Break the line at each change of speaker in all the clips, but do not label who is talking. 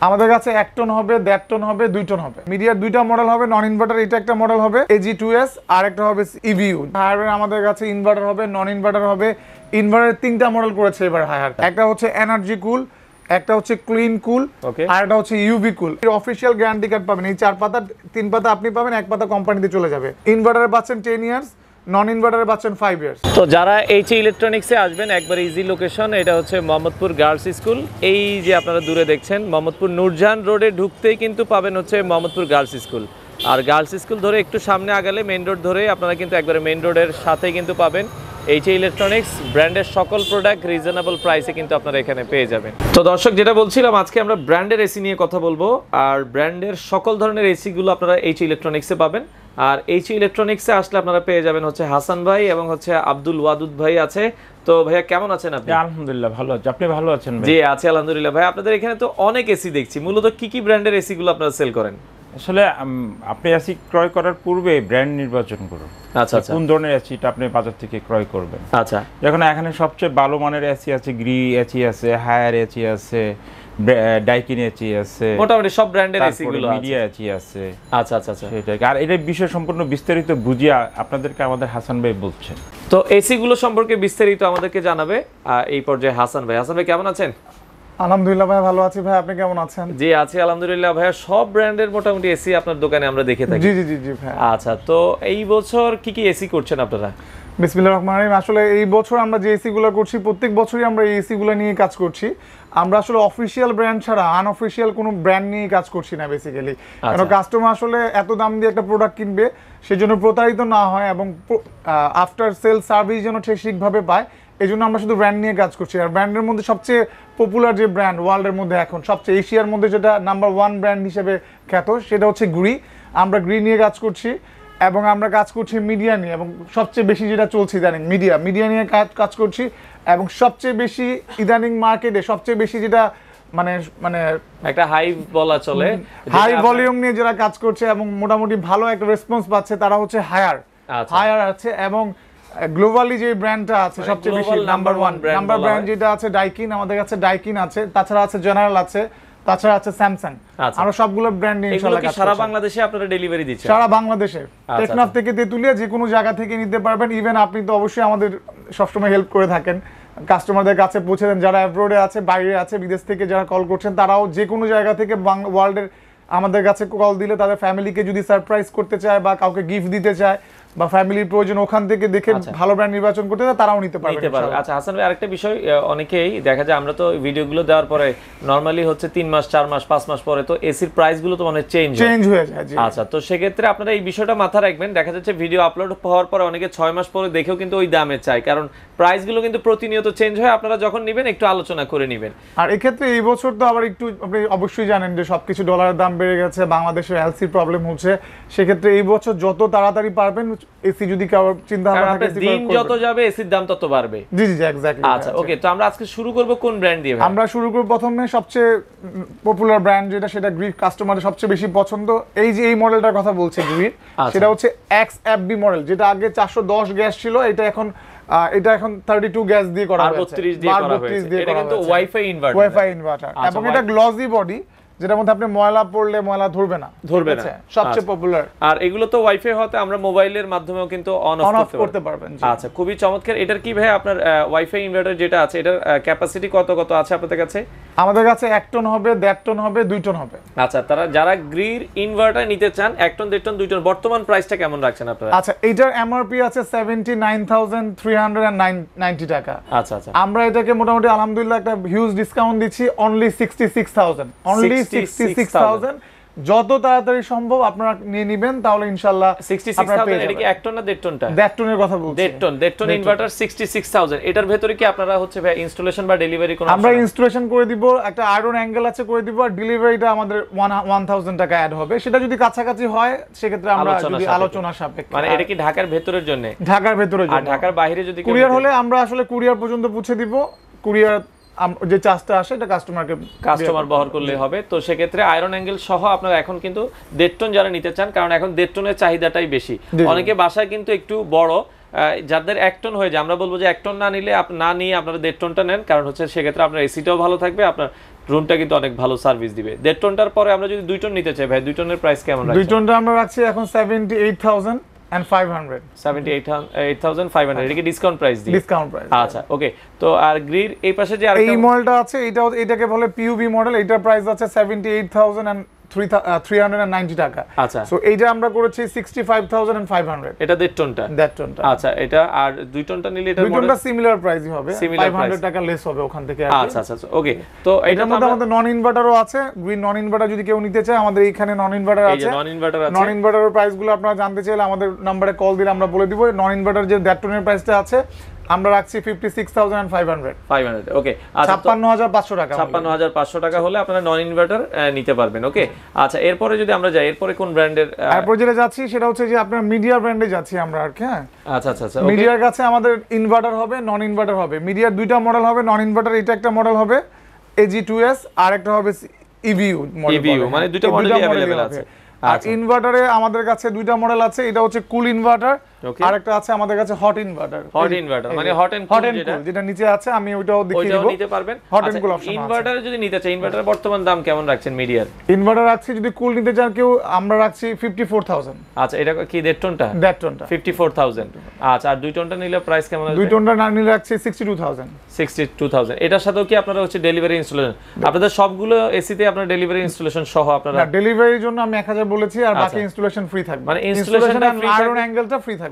আমাদের কাছে 1 টন হবে, 1.5 টন হবে, 2 টন হবে। মিডিয়ার দুইটা মডেল হবে, নন ইনভার্টার এটা একটা মডেল হবে AG2S, আর একটা হবে EVU। হায়ারের আমাদের কাছে ইনভার্টার হবে, নন ইনভার্টার হবে। ইনভার্টারের 3টা মডেল করেছে এবার হায়ার। একটা হচ্ছে এনার্জি কুল, একটা হচ্ছে ক্লিন কুল, আর একটা হচ্ছে ইউভি কুল। এর অফিশিয়াল গ্যারান্টি কার্ড পাবেন, এই 4 পাতা, 3 পাতা আপনি পাবেন, 1 পাতা কোম্পানিতে চলে যাবে। ইনভার্টারে পাচ্ছেন 10 ইয়ার্স, নন ইনভার্টারে পাচ্ছেন 5 ইয়ার্স।
তো যারা H.A ইলেকট্রনিক্সে আসবেন, একবার ইজি লোকেশন, এটা হচ্ছে মোহাম্মদপুর গার্লস স্কুল। এই যে আপনারা দূরে দেখছেন মোহাম্মদপুর নূরজাহান রোডে ঢুকতেই কিন্তু পাবেন হচ্ছে মোহাম্মদপুর গার্লস স্কুল। আর গার্লস স্কুল ধরে একটু সামনে আগালে মেইন রোড ধরে আপনারা কিন্তু একবারে মেইন রোডের সাথে কিন্তু পাবেন H.A ইলেকট্রনিক্স। ব্র্যান্ডের সকল প্রোডাক্ট রিজনেবল প্রাইসে কিন্তু আপনারা এখানে পেয়ে যাবেন। তো দর্শক, যেটা বলছিলাম, আজকে আমরা ব্র্যান্ডের এসি নিয়ে কথা বলবো। আর ব্র্যান্ডের সকল ধরনের এসিগুলো আপনারা H.A ইলেকট্রনিক্সে পাবেন। আর H.A ইলেকট্রনিক্সে আসলে আপনারা পেয়ে যাবেন হচ্ছে হাসান ভাই এবং হচ্ছে আব্দুল ওয়াদুদ ভাই আছে। তো ভাইয়া কেমন আছেন আপনি?
আলহামদুলিল্লাহ ভালো আছি, আপনি ভালো আছেন?
জি আছি আলহামদুলিল্লাহ। ভাই, আপনাদের এখানে তো অনেক এসি দেখছি, মূলত কি কি ব্র্যান্ডের এসি গুলো আপনারা সেল করেন?
আসলে আপনি এসি ক্রয় করার পূর্বে ব্র্যান্ড নির্বাচন করুন।
আচ্ছা আচ্ছা।
কোন ধরনের এসিটা আপনি বাজার থেকে ক্রয় করবেন।
আচ্ছা,
এখন এখানে সবচেয়ে ভালো মানের এসি আছে, গ্রি এসি আছে, হায়ার এসি আছে, ডাইকিন এসি আছে,
মোটামুটি সব ব্র্যান্ডের এসি গুলো আছে,
মিডিয়া এসি আছে।
আচ্ছা আচ্ছা আচ্ছা।
সেটাই। আর এটা বিষয় সম্পূর্ণ বিস্তারিত বুঝিয়ে আপনাদেরকে আমাদের হাসান ভাই বলছেন।
তো এসি গুলো সম্পর্কে বিস্তারিত আমাদেরকে জানাবে এই পর্যায়ে হাসান ভাই। হাসান ভাই কেমন আছেন?
আলহামদুলিল্লাহ ভাই, ভালো আছি ভাই, আপনি কেমন আছেন?
জি আছি আলহামদুলিল্লাহ ভাইয়া। সব ব্র্যান্ডের মোটামুটি এসি আপনার দোকানে আমরা দেখে থাকি।
জি জি জি জি ভাই।
আচ্ছা, তো এই বছর কি কি এসি করছেন আপনারা?
বিসমিল্লাহির রহমানির রহিম। আসলে এই বছর আমরা যে এসি গুলো করছি, প্রত্যেক বছরই আমরা এই এসি গুলো নিয়ে কাজ করছি। আমরা আসলে অফিসিয়াল ব্র্যান্ড ছাড়া আনঅফিসিয়াল কোনো ব্র্যান্ড নিয়ে কাজ করছি না বেসিক্যালি। কারণ কাস্টমার আসলে এত দাম দিয়ে একটা প্রোডাক্ট কিনবে, সেজন্য প্রতারিত না হয় এবং আফটার সেল সার্ভিস যেন ঠিকভাবে পায়, এই জন্য আমরা শুধু ব্র্যান্ড নিয়ে কাজ করছি। আর ব্র্যান্ডের মধ্যে সবচেয়ে পপুলার যে ব্র্যান্ড ওয়ার্ল্ডের মধ্যে এখন সবচেয়ে এশিয়ার মধ্যে যেটা নাম্বার 1 ব্র্যান্ড হিসেবে খ্যাত, সেটা হচ্ছে গ্রি। আমরা গ্রি নিয়ে কাজ করছি এবং আমরা কাজ করছি মিডিয়া নিয়ে, এবং সবচেয়ে বেশি যেটা চলছে ইদানিং মিডিয়া নিয়ে কাজ করছি। এবং সবচেয়ে বেশি ইদানিং মার্কেটে সবচেয়ে বেশি যেটা মানে মানে
একটা হাই বলা চলে,
হাই ভলিউম নিয়ে যারা কাজ করছে এবং মোটামুটি ভালো একটা রেসপন্স পাচ্ছে, তারা হচ্ছে হায়ার আছে। এবং গ্লোবালি যে ব্র্যান্ডটা আছে সবচেয়ে বেশি নাম্বার 1 ব্র্যান্ড যেটা আছে ডাইকিন, আমাদের কাছে ডাইকিন আছে, তাছাড়া আছে জেনারেল আছে, তাছাড়া আছে স্যামসাং। আমরা সবগুলো ব্র্যান্ড নিয়ে ইনশাআল্লাহ কাজ করছি।
সারা বাংলাদেশে আপনারা ডেলিভারি দিচ্ছেন?
সারা বাংলাদেশে, টেকনাফ থেকে তেতুলিয়া যে কোনো জায়গা থেকে নিতে পারবেন। ইভেন আপনি তো অবশ্যই আমাদের সবসময় হেল্প করে থাকেন, কাস্টমারদের কাছে পৌঁছে দেন। যারা অ্যাব্রোডে আছে, বাইরে আছে, বিদেশ থেকে যারা কল করছেন, তারাও যে কোনো জায়গা থেকে ওয়ার্ল্ডের আমাদের কাছে কল দিলে তাদের ফ্যামিলিকে যদি সারপ্রাইজ করতে চায় বা কাউকে গিফট দিতে চায় বা ফ্যামিলির প্রয়োজন, ওখান থেকে দেখে ভালো ব্র্যান্ড নির্বাচন করতে চায়, তারাও নিতে পারবে।
আচ্ছা হাসান ভাই, আরেকটা বিষয়, অনেকেই দেখা যায় আমরা তো ভিডিওগুলো দেওয়ার পরে নরমালি হচ্ছে 3 মাস 4 মাস 5 মাস পরে তো এসির প্রাইস গুলো তো মানে চেঞ্জ
হয়ে যায়।
আচ্ছা, তো সেক্ষেত্রে আপনারা এই বিষয়টা মাথায় রাখবেন। দেখা যাচ্ছে ভিডিও আপলোড হওয়ার পরে অনেকে 6 মাস পরে দেখেও কিন্তু ওই দামে চায়, কারণ প্রাইস গুলো কিন্তু প্রতিনিয়ত চেঞ্জ হয়। আপনারা যখন নেবেন একটু আলোচনা করে নেবেন।
আর এক্ষেত্রে এই বছর তো আবার একটু আপনি অবশ্যই জানেন যে সবকিছু ডলারের দাম বেড়ে গেছে, বাংলাদেশের এলসি প্রবলেম হচ্ছে। সেক্ষেত্রে এই বছর যত তাড়াতাড়ি পারবেন এসি যদি চিন্তা ভাবনা থাকে,
দিন যত যাবে এসির দাম তত বাড়বে।
জি জি এক্স্যাক্টলি।
আচ্ছা ওকে, তো আমরা আজকে শুরু করব কোন ব্র্যান্ড দিয়ে?
আমরা শুরু করব প্রথমে সবচেয়ে পপুলার ব্র্যান্ড যেটা, সেটা গ্রি কাস্টমারের সবচেয়ে বেশি পছন্দ। এই যে এই মডেলটার কথা বলছি গ্রি, সেটা হচ্ছে XFB মডেল, যেটা আগে 410 গ্যাস ছিল, এটা এখন 32 গ্যাস দিয়ে করা হয়েছে,
32 দিয়ে করা হয়েছে। এটা কিন্তু ওয়াইফাই ইনভার্টার
এবং এটা গ্লসি বডি, যেটার মধ্যে আপনি ময়লা পড়লে ময়লা ধরবে না। সবচেয়ে পপুলার।
আর এগুলো তো ওয়াইফাই হতে আমরা মোবাইলের মাধ্যমেও কিন্তু অন অফ
করতে পারবেন।
আচ্ছা, খুবই চমৎকার। এটার কি ভাই আপনার ওয়াইফাই ইনভার্টার যেটা আছে, এটার ক্যাপাসিটি কত আছে আপনাদের কাছে?
আমাদের কাছে 1 টন হবে, 1.5 টন হবে, 2 টন হবে।
আচ্ছা, যারা গ্রির ইনভার্টার নিতে চান 1 টন 1.5 টন 2 টন, বর্তমান প্রাইসটা কেমন রাখছেন আপনারা?
আচ্ছা, এটার এমআরপি আছে 79,390 টাকা।
আচ্ছা আচ্ছা।
আমরা এটাকে মোটামুটি আলহামদুলিল্লাহ একটা হিউজ ডিসকাউন্ট দিচ্ছি, অনলি 66,000। অনলি 66,000। যত তাড়াতাড়ি সম্ভব আপনারা নিয়ে নেবেন, তাহলে ইনশাআল্লাহ
66,000। এটা কি 1 টন না 1.5 টনটা?
1.5 টনের কথা বলছি।
1.5 টন ইনভার্টার 66,000। এটার ভিতরে কি আপনারা হচ্ছে ভাই ইনস্টলেশন বা ডেলিভারি কোন?
আমরা ইনস্টলেশন করে দিব, একটা আয়রন অ্যাঙ্গেল আছে করে দিব, আর ডেলিভারিটা আমাদের 1000 টাকা অ্যাড হবে। সেটা যদি কাছাকাছি হয় সেক্ষেত্রে আমরা যদি আলোচনা সাপেক্ষে।
মানে এটা কি ঢাকার ভেতরের জন্য?
ঢাকার ভেতরের জন্য।
আর ঢাকার বাইরে যদি
কুরিয়ার হলে আমরা আসলে কুরিয়ার পর্যন্ত পৌঁছে দিব। কুরিয়ার যে চার্জটা আসে এটা কাস্টমার
বহন করলে হবে। তো সেক্ষেত্রে আয়রন অ্যাঙ্গেল সহ আপনারা এখন কিন্তু 1.5 টন যারা নিতে চান, কারণ এখন 1.5 টনের চাহিদাটাই বেশি। অনেকে বাসায় কিন্তু একটু বড়, যাদের 1 টন হয়ে যায়, আমরা বলবো যে 1 টন না নিয়ে আপনারা 1.5 টনটা নেন, কারণ হচ্ছে সেক্ষেত্রে আপনার এসিটাও ভালো থাকবে, আপনার রুমটা কিন্তু অনেক ভালো সার্ভিস দিবে। 1.5 টনটার পরে আমরা যদি 2 টন নিতে চাই ভাই 2 টনের প্রাইস কেমন রাখছেন?
2 টনটা আমরা রাখছি এখন 78,500
78,500 এটা কি ডিসকাউন্ট প্রাইস দিয়ে?
Discount price.
আচ্ছা ওকে। তো আর গ্রির এই পাশে যে আরেকটা
এই মডেলটা আছে এটাকে বলে পিইউভি মডেল, এটার প্রাইস আছে 78,390 টাকা।
আচ্ছা
সো এইটা আমরা করেছি 65,500।
এটা 1.5 টনটা?
1.5 টনটা।
আচ্ছা এটা আর 2 টনটা নিলে এটা
2 টনটা সিমিলার প্রাইসই হবে, 500 টাকা লেস হবে ওখান থেকে।
আচ্ছা আচ্ছা ওকে। তো
এটার মধ্যে আমাদের নন ইনভার্টারও আছে। গ্রিন নন ইনভার্টার যদি কেউ নিতে চায় আমাদের এইখানে নন ইনভার্টার আছে।
এই যে নন ইনভার্টার আছে।
নন ইনভার্টারের প্রাইসগুলো আপনারা জানতে চাইলে আমাদের নম্বরে কল দিলে আমরা বলে দিব। নন ইনভার্টার যে 1.5 টনের প্রাইসটা আছে আমরা রাখছি 56,500
ওকে। আচ্ছা
56,500 টাকা।
56,500 টাকা হলে আপনারা নন ইনভার্টার নিতে পারবেন। ওকে আচ্ছা এরপরে যদি আমরা যাই, এরপরে কোন ব্র্যান্ডের?
এরপর যেটা যাচ্ছি সেটা হচ্ছে যে আপনার মিডিয়া ব্র্যান্ডে যাচ্ছি আমরা আর কি। হ্যাঁ
আচ্ছা আচ্ছা আচ্ছা।
মিডিয়ার কাছে আমাদের ইনভার্টার হবে, নন ইনভার্টার হবে। মিডিয়ার দুইটা মডেল হবে, নন ইনভার্টার এটা একটা মডেল হবে AG2S, আর একটা হবে EVU মডেল।
EVU মানে দুইটা মডেলই अवेलेबल আছে।
আর ইনভার্টারে আমাদের কাছে দুইটা মডেল আছে, এটা হচ্ছে কুল ইনভার্টার, আর একটা আছে আমাদের কাছে হট ইনভার্টার।
হট ইনভার্টার মানে হট এন্ড কুল
যেটা নিচে আছে আমি ওইটাও দেখিয়ে দেব।
ওইটাও নিতে পারবেন।
হট এন্ড কুল অপশন আছে।
ইনভার্টারে যদি নিতে চাই, ইনভার্টার বর্তমান দাম কেমন রাখছেন মিডিয়ার?
ইনভার্টার রাখছি যদি কুল নিতে চান কেউ, আমরা রাখছি 54,000।
আচ্ছা এটা কি 1.5 টনটা?
1.5 টনটা
54,000। আচ্ছা আর 2 টনটা নিলে প্রাইস কেমন আসবে?
2 টনটা না নিলে রাখছি 62,000।
62,000। এটার সাথেও কি আপনারা হচ্ছে ডেলিভারি ইনস্টলেশন? আপনাদের সবগুলো এসিতে আপনারা ডেলিভারি ইনস্টলেশন সহ আপনারা?
না, ডেলিভারির জন্য আমি 1000 বলেছি, আর বাকি ইনস্টলেশন ফ্রি থাকবে।
মানে ইনস্টলেশন আর
আয়রন অ্যাঙ্গেলটা ফ্রি থাকবে।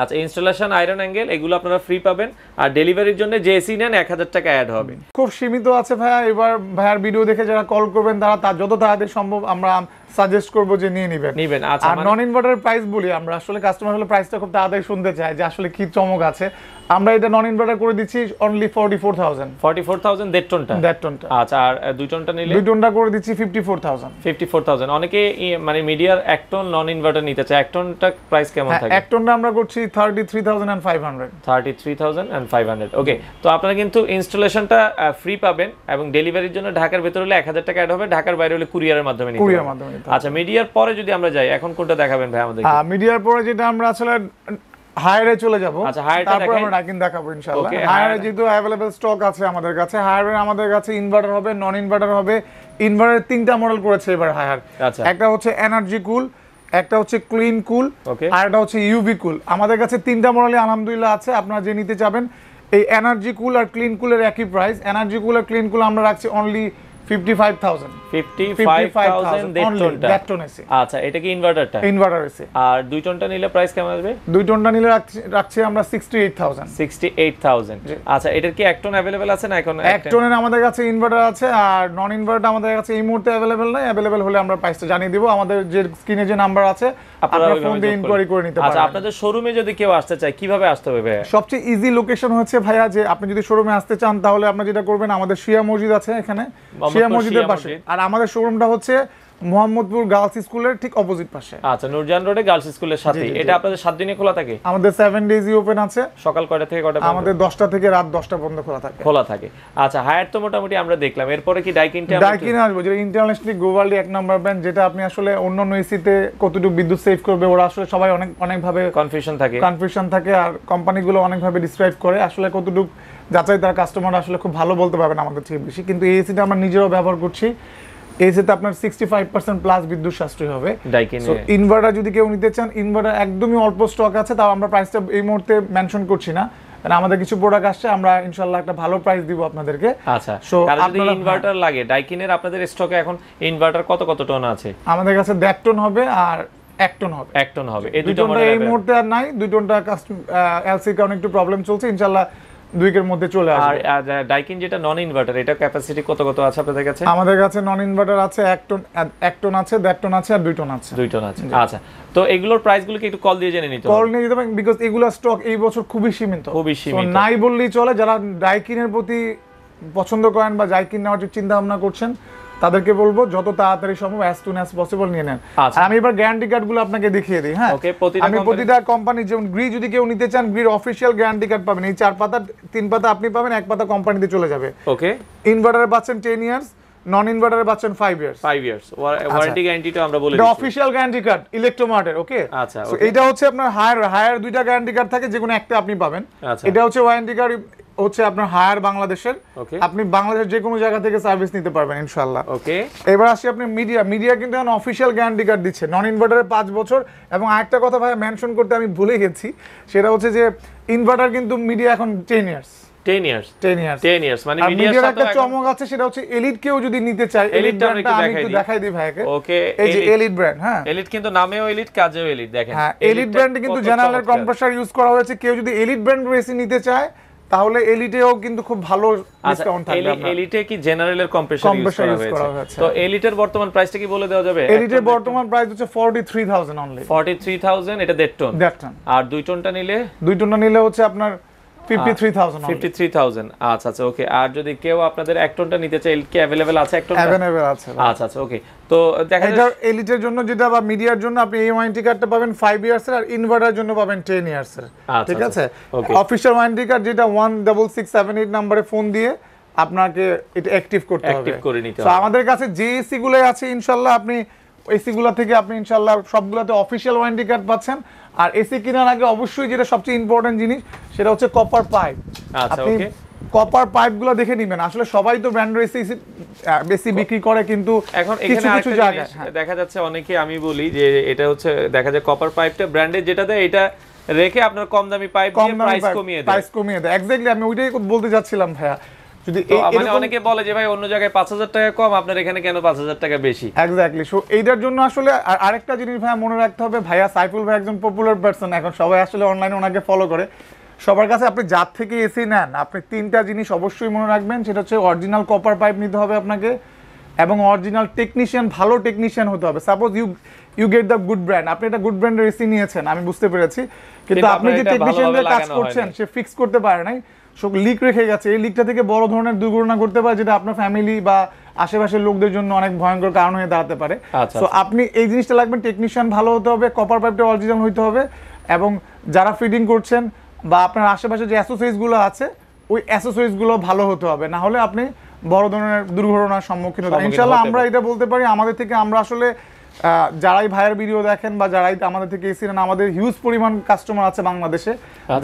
আচ্ছা ইনস্টলেশন আয়রন অ্যাঙ্গেল এগুলো আপনারা ফ্রি পাবেন, আর ডেলিভারির জন্য যে এসি নেন 1000 টাকা অ্যাড হবে।
খুব সীমিত আছে ভাইয়া। এবার ভাইয়ার ভিডিও দেখে যারা কল করবেন তারা যত তাড়াতাড়ি সম্ভব আমরা সাজেস্ট করব যে নিয়ে নেবেন।
আচ্ছা
আর নন ইনভার্টারের প্রাইস বলি আমরা, আসলে কাস্টমার হলে প্রাইসটা খুব তাড়াতাড়ি শুনতে চায় যে আসলে কি চমক আছে। আমরা এটা নন ইনভার্টার করে দিচ্ছি অনলি 44,000।
44,000 1.5 টনটা?
1.5 টনটা।
আচ্ছা আর 2 টনটা নিলে?
2 টনটা করে দিচ্ছি 54,000।
54,000। অনেকে মানে মিডিয়ার 1 টন নন ইনভার্টার নিতে চায়, 1 টনটা প্রাইস কেমন থাকে?
1 টনটা আমরা করছি 33,500।
33,500। ওকে। তো আপনারা কিন্তু ইনস্টলেশনটা ফ্রি পাবেন এবং ডেলিভারির জন্য ঢাকার ভেতরে হলে 1000 টাকা অ্যাড হবে, ঢাকার বাইরে হলে কুরিয়ারের মাধ্যমে নিতে পারবেন। আচ্ছা মিডিয়ার পরে যদি আমরা যাই, এখন কোনটা দেখাবেন ভাই আমাদের?
মিডিয়ার পরে যেটা আমরা আসলে হায়ারে চলে যাব।
আচ্ছা হায়ারটা
তারপর আমরা ডাইকিন দেখাবো ইনশাআল্লাহ। হায়ারে যেহেতু अवेलेबल স্টক আছে আমাদের কাছে, হায়ারে আমাদের কাছে ইনভার্টার হবে, নন ইনভার্টার হবে। ইনভার্টারের 3টা মডেল করেছে এবার হায়ার।
আচ্ছা
একটা হচ্ছে এনার্জি কুল, একটা হচ্ছে ক্লিন কুল,
ওকে,
আর একটা হচ্ছে ইউভি কুল। আমাদের কাছে 3টা মডেলই আলহামদুলিল্লাহ আছে। আপনারা যে নিতে চাবেন এই এনার্জি কুল আর ক্লিন কুলের একই প্রাইস। এনার্জি কুল আর ক্লিন কুল আমরা রাখছি অনলি 55,000।
55,000 1.5 টন। আচ্ছা এটা কি ইনভার্টারটা?
ইনভার্টার আছে।
আর 2 টনটা নিলে প্রাইস কেমন আসবে?
2 টনটা নিলে রাখছি আমরা 68,000।
68,000। আচ্ছা এটার কি 1 টন अवेलेबल আছে না এখন?
1 টনের আমাদের কাছে ইনভার্টার আছে, আর নন ইনভার্টার আমাদের কাছে এই মুহূর্তে अवेलेबल নাই। अवेलेबल হলে আমরা প্রাইসটা জানিয়ে দেব। আমাদের যে স্ক্রিনে যে নাম্বার আছে আপনারা ফোন দিয়ে ইনকোয়ারি করে নিতে পারেন।
আচ্ছা আপনাদের শোরুমে যদি কেউ আসতে চায় কিভাবে আসতে হবে ভাই?
সবচেয়ে ইজি লোকেশন হচ্ছে ভাইয়া যে আপনি যদি শোরুমে আসতে চান তাহলে আপনি যেটা করবেন, আমাদের শিয়া মসজিদ আছে এখানে, শিয়া মসজিদের পাশে। আর আমাদের শোরুমটা হচ্ছে মোহাম্মদপুর গার্লস স্কুলের ঠিক অপোজিট পাশে।
আচ্ছা নূরজাহান রোডে গার্লস স্কুলের সাথে। এটা আপনাদের 7 দিনে খোলা থাকে?
আমাদের 7 ডেজই ওপেন আছে।
সকাল কয়টা থেকে কয়টা পর্যন্ত?
আমাদের 10টা থেকে রাত 10টা পর্যন্ত খোলা থাকে।
আচ্ছা হায়ার তো মোটামুটি আমরা দেখলাম। এরপরে কি ডাইকিনটা?
ডাইকিন আসবে যেটা ইন্টারন্যাশনালি গ্লোবালি 1 নাম্বার ব্র্যান্ড, যেটা আপনি আসলে অন্যান্য এসিতে কতটুকু বিদ্যুৎ সেভ করবে ওরা আসলে সবাই অনেক ভাবে কনফিউশন থাকে, আর কোম্পানিগুলো অনেক ভাবে ডিসক্রাইব করে। আসলে কতটুকু যাচাই তার কাস্টমার আসলে খুব ভালো বলতে পারবেন আমাদের থেকে বেশি। কিন্তু এই এসিটা আমরা নিজেরাও ব্যবহার করছি। এসিতে আপনার 65% প্লাস বিদ্যুৎ সাশ্রয় হবে। সো ইনভার্টার যদি কেউ নিতে চান, ইনভার্টার একদমই অল্প স্টক আছে, তাও আমরা প্রাইসটা এই মুহূর্তে মেনশন করছি না, কারণ আমাদের কিছু প্রোডাক্ট আসছে, আমরা ইনশাআল্লাহ একটা ভালো প্রাইস দিব আপনাদেরকে।
আচ্ছা সো যদি ইনভার্টার লাগে ডাইকিনের আপনাদের স্টকে এখন ইনভার্টার কত টন আছে? আমাদের কাছে 1.5 টন হবে আর 1 টন হবে। 1 টন হবে। এই দুটো মডেল এই মুহূর্তে আর নাই। 2 টনটা এলসি কারণে একটু প্রবলেম চলছে, ইনশাআল্লাহ 2 উইকের মধ্যে চলে আসবে। আর ডাইকিন যেটা নন ইনভার্টার, এটা ক্যাপাসিটি কত আছে আপনাদের কাছে? আমাদের কাছে নন ইনভার্টার আছে 1 টন আছে, 1.5 টন আছে, আর 2 টন আছে। 2 টন আছে। আচ্ছা তো এগুলোর প্রাইসগুলো কি একটু কল দিয়ে জেনে নিতে হবে? কল নিয়ে দিতে পারেন, বিকজ এগুলা স্টক এই বছর খুবই সীমিত। নাই বললেই চলে। যারা ডাইকিনের প্রতি পছন্দ করেন বা ডাইকিন নেওয়ার চিন্তা ভাবনা করছেন তাদেরকে বলবো যত তাড়াতাড়ি সম্ভব as soon as possible নিয়ে নেন। আমি এবার গ্যারান্টি কার্ডগুলো আপনাকে দেখিয়ে দিই। হ্যাঁ আমি প্রতিটা কোম্পানি, যেমন গ্রি যদি কেউ নিতে চান, গ্রির অফিশিয়াল গ্যারান্টি কার্ড পাবেন। এই 4 পাতা, 3 পাতা আপনি পাবেন, 1 পাতা কোম্পানিতে চলে যাবে। ওকে। ইনভার্টারে পাচ্ছেন 10 ইয়ার্স, নন ইনভার্টারে পাচ্ছেন 5 ইয়ার্স। ওয়ারেন্টি গ্যারান্টিটা আমরা বলে দিই। এটা অফিশিয়াল গ্যারান্টি কার্ড ইলেকট্রোমার্টের। ওকে। আচ্ছা সো এটা হচ্ছে আপনার হায়ার 2টা গ্যারান্টি কার্ড থাকে, যে কোনো একটা আপনি পাবেন। এটা হচ্ছে ওয়ারেন্টি কার্ড
হচ্ছে আপনার হায়ার বাংলাদেশের,
ওকে
আপনি বাংলাদেশের যে কোনো জায়গা থেকে সার্ভিস নিতে পারবেন ইনশাআল্লাহ।
ওকে
এবার আসি আপনি মিডিয়া কিন্তু এখন অফিসিয়াল গ্যারান্টি কার্ড দিচ্ছে নন ইনভার্টারে 5 বছর। এবং আরেকটা কথা ভাই মেনশন করতে আমি ভুলে গেছি, সেটা হচ্ছে যে ইনভার্টার কিন্তু মিডিয়া এখন 10 ইয়ার্স
10 ইয়ার্স মানে
মিডিয়ার একটা চমক আছে, সেটা হচ্ছে এলিট কেউ যদি নিতে চায়, এলিট ব্র্যান্ডটা আমি একটু দেখাই দিই ভাইকে।
ওকে
এই যে এলিট ব্র্যান্ড, হ্যাঁ
এলিট কিন্তু নামেও এলিট কাজেও এলিট, দেখেন
হ্যাঁ এলিট ব্র্যান্ডে কিন্তু জেনারেলের কম্প্রেসর ইউজ করা হয়েছে। কেউ যদি এলিট ব্র্যান্ডের এসি নিতে চায় তাহলে এলিটেও কিন্তু খুব ভালো ডিসকাউন্ট থাকবে।
এলিটে কি জেনারেলের কম্প্রেসর ইউজ করা হয়েছে? তো এলিটের বর্তমান প্রাইসটা কি বলে দেওয়া যাবে?
এলিটের বর্তমান প্রাইস হচ্ছে 43000 অনলি।
43000 এটা 1.5 টন। আর 2 টনটা নিলে হচ্ছে আপনার 53000। আচ্ছা আচ্ছা ওকে। আর যদি কেউ আপনাদের 1 টনটা নিতে চায়, কি अवेलेबल আছে 1 টনটা?
अवेलेबल আছে।
আচ্ছা আচ্ছা ওকে। তো দেখা
যায় এটা এলিটের জন্য যেটা বা মিডিয়ার জন্য আপনি এই ওয়ারেন্টি কার্ডটা পাবেন 5 ইয়ার্স এর, আর ইনভার্টারের জন্য পাবেন 10 ইয়ার্স এর। ঠিক আছে? অফিশিয়াল ওয়ারেন্টি কার্ড যেটা 16678 নম্বরে ফোন দিয়ে আপনাকে এটা অ্যাক্টিভ করতে হবে,
অ্যাক্টিভ করে নিতে হবে।
তো আমাদের কাছে যে এসি গুলো আছে ইনশাআল্লাহ আপনি এসি গুলো থেকে আপনি ইনশাআল্লাহ সবগুলোতে অফিশিয়াল ওয়ারেন্টি কার্ড পাচ্ছেন। আর এসি কেনার আগে অবশ্যই যেটা সবচেয়ে ইম্পর্টেন্ট জিনিস সেটা হচ্ছে কপার পাইপ।
আচ্ছা ওকে।
কপার পাইপগুলো দেখে নেবেন। আসলে সবাই তো ব্র্যান্ডের এসি বেশি বিক্রি করে, কিন্তু
এখন এখানে কিছু জায়গায় দেখা যাচ্ছে অনেকে, আমি বলি যে এটা হচ্ছে দেখা যায় কপার পাইপটা ব্র্যান্ডের যেটা দেয় এটা রেখে আপনার কম দামি পাইপ দিয়ে প্রাইস কমিয়ে দেয়।
এক্স্যাক্টলি আমি ওইটাই বলতে যাচ্ছিলাম ভাইয়া। যদি
মানে অনেকে বলে যে ভাই অন্য জায়গায় 5000 টাকা কম, আপনার এখানে কেন 5000 টাকা বেশি?
এক্স্যাক্টলি। সো এইটার জন্য আসলে আরেকটা জিনিস ভাইয়া মনে রাখতে হবে, ভাইয়া সাইফুল ভাই একজন পপুলার পারসন, এখন সবাই আসলে অনলাইনে ওনাকে ফলো করে। সবার কাছে আপনি যার থেকে এসি নেন আপনি 3টা জিনিস অবশ্যই মনে রাখবেন, সেটা হচ্ছে অরিজিনাল কপার পাইপ নিতে হবে আপনাকে, এবং অরিজিনাল টেকনিশিয়ান, ভালো টেকনিশিয়ান হতে হবে। Suppose you get the good brand, আপনি একটা গুড ব্র্যান্ডের এসি নিয়েছেন আমি বুঝতে পেরেছি, কিন্তু আপনি যে টেকনিশিয়ান দিয়ে কাজ করছেন সে ফিক্স করতে পারে নাই, সব লিক রেখে গেছে। এই লিকটা থেকে বড় ধরনের দুর্ঘটনা করতে পারে, যেটা আপনার ফ্যামিলি বা আশেপাশের লোকদের জন্য অনেক ভয়ঙ্কর কারণ হয়ে দাঁড়াতে পারে। সো আপনি এই জিনিসটা লাগবেন, টেকনিশিয়ান ভালো হতে হবে, কপার পাইপটা অরিজিনাল হতে হবে, এবং যারা ফিটিং করছেন বা আপনার আশেপাশে যে অ্যাসোসিয়েটস গুলো আছে ওই অ্যাসোসিয়েটস গুলো ভালো হতে হবে, না হলে আপনি বড় ধরনের দুর্ঘটনার সম্মুখীন হবেন। ইনশাআল্লাহ আমরা এটা বলতে পারি, আমাদের থেকে আমরা আসলে যারাই ভাইয়ের ভিডিও দেখেন বা যারাই আমাদের থেকে এসি নেন, আমাদের হিউজ পরিমাণ কাস্টমার আছে বাংলাদেশে,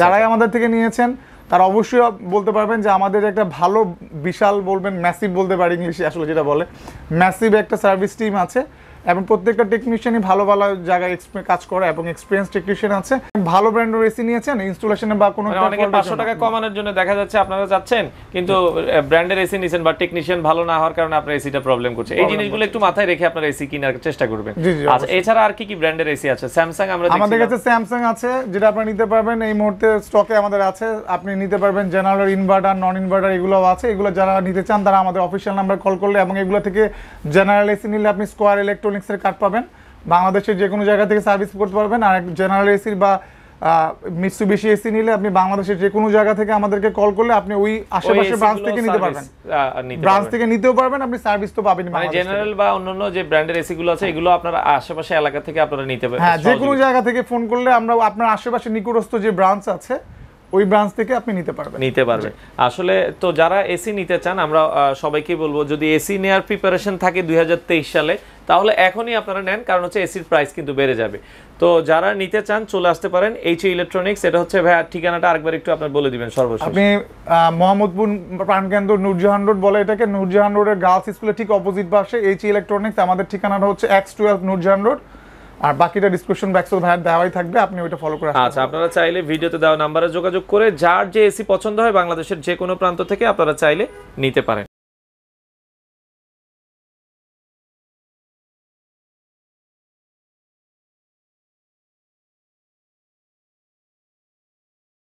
যারাই আমাদের থেকে নিয়েছেন তারা অবশ্যই বলতে পারবেন যে আমাদের একটা ভালো বিশাল বলবেন ম্যাসিভ বলতে পারি ইংলিশে আসলে যেটা বলে, ম্যাসিভ একটা সার্ভিস টিম আছে, এবং প্রত্যেকটা টেকনিশিয়ানই ভালো ভালো জায়গায় কাজ করে এবং এক্সপেরিয়েন্স টেকনিশিয়ান আছে। ভালো ব্র্যান্ডের এসি নিয়েছেন ইনস্টলেশনে বা কোনো
অনেকে 500 টাকা কমানোর জন্য দেখা যাচ্ছে আপনারা যাচ্ছেন, কিন্তু ব্র্যান্ডের এসি নিছেন বা টেকনিশিয়ান ভালো না হওয়ার কারণে আপনার এসিটা প্রবলেম করছে। এই জিনিসগুলো একটু মাথায় রেখে আপনারা এসি কেনার চেষ্টা করবেন। আচ্ছা এছাড়া আর কি কি ব্র্যান্ডের এসি আছে? স্যামসাং আমাদের
কাছে স্যামসাং আছে, যেটা আপনি নিতে পারবেন এই মুহূর্তে স্টকে আমাদের আছে। আপনি নিতে পারবেন জেনারেল, ইনভার্টার, নন ইনভার্টার এগুলো আছে। এগুলো যারা নিতে চান তারা আমাদের অফিশিয়াল নাম্বার কল করলে, এবং এগুলো থেকে জেনারেল এসি নিলে আপনি স্কয়ার ইলেকট্রনিক্স এর কার্ড পাবেন, বাংলাদেশের যে কোনো জায়গা থেকে সার্ভিস করতে পারবেন। আর জেনারেল এসি বা মিৎসুবিশি এসি নিলে আপনি বাংলাদেশের যে কোনো জায়গা থেকে আমাদেরকে কল করলে আপনি ওই আশেপাশের ব্রাঞ্চ থেকে নিতে পারবেন, ব্রাঞ্চ থেকে নিতেও পারবেন, আপনি সার্ভিস তো পাবেন।
মানে জেনারেল বা অন্যান্য যে ব্র্যান্ডের এসি গুলো আছে এগুলো আপনারা আশেপাশে এলাকা থেকে আপনারা নিতে পারবেন।
হ্যাঁ, যে কোনো জায়গা থেকে ফোন করলে আমরা আপনার আশেপাশে নিকটস্থ যে ব্রাঞ্চ আছে ওই ব্রাঞ্চ থেকে আপনি নিতে পারবেন। আসলে
তো যারা এসি নিতে চান আমরা সবাইকে বলবো, যদি এসি নেওয়ার প্রিপারেশন থাকে 2023 সালে তাহলে এখনই আপনারা নেন, কারণ হচ্ছে এসির প্রাইস কিন্তু বেড়ে যাবে। তো যারা নিতে চান চলে আসতে পারেন H.A ইলেকট্রনিক্স। এটা হচ্ছে ভাই ঠিকানাটা আরেকবার একটু আপনারা বলে দিবেন সর্বশেষ।
আপনি মোহাম্মদপুর প্রাণকেন্দ্র নূরজাহান রোড বলে এটাকে, নূরজাহান রোডের গার্লস স্কুলের ঠিক অপোজিট পাশে H.A ইলেকট্রনিক্স। আমাদের ঠিকানাটা হচ্ছে X12 নূরজাহান রোড, আর বাকিটা ডিসক্রিপশন বক্সে ভাইয়ার দেওয়াই থাকবে, আপনি ওইটা ফলো করে আসবেন।
আচ্ছা আপনারা চাইলে ভিডিওতে দেওয়া নম্বরে যোগাযোগ করে যার যে এসি পছন্দ হয় বাংলাদেশের যে কোনো প্রান্ত থেকে আপনারা চাইলে নিতে পারেন।